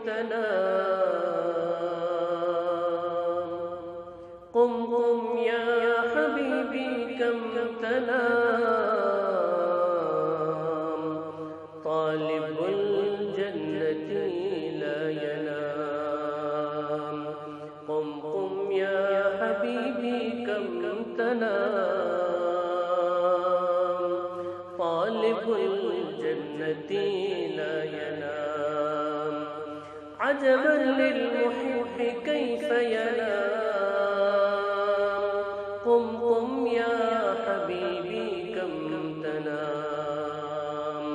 تنام. قم قم يا حبيبي كم تنام. طالب الجنة لا ينام. قم قم يا حبيبي كم تنام. طالب الجنة لا ينام. عجبا للمحب كيف ينام. قم قم يا حبيبي كم تنام.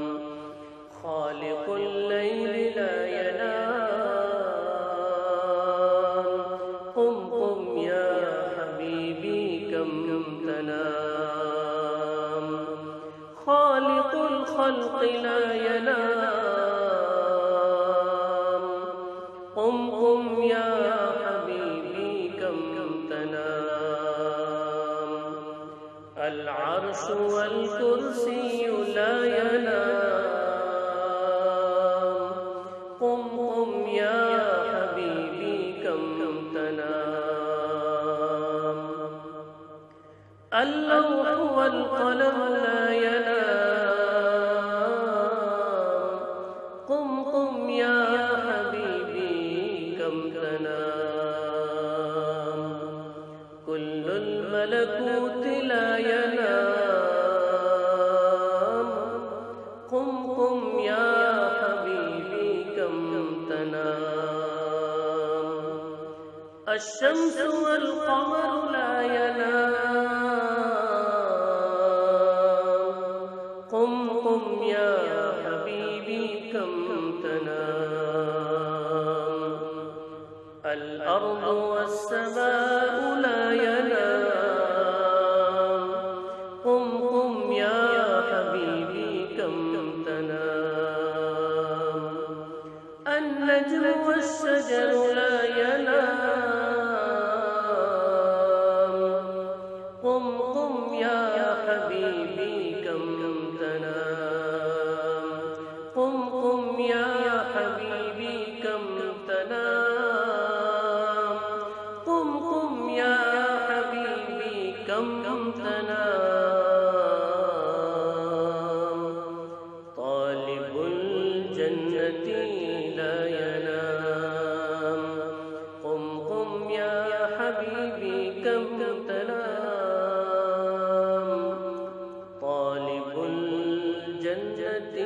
خالق الليل لا ينام. قم قم يا حبيبي كم تنام. خالق الخلق لا ينام. قم قم يا حبيبي كم تنام. العرش والكرسي لا ينام. قم قم يا حبيبي كم تنام. اللوح والقلم لا ينام. قم قم يا حبيبي كم تنام. كل الملكوت لا ينام. قم قم يا حبيبي كم تنام. الشمس والقمر لا ينام. قم قم يا حبيبي كم تنام. الأرض والسماء لا ينام. قم قم يا حبيبي كم تنام. النجم والشجر لا ينام. قم قم يا حبيبي كم تنام. قم قم يا حبيبي كم تنام. قم قم يا حبيبي كم تنام. طالب الجنة لا ينام. قم قم يا حبيبي كم تنام. طالب الجنة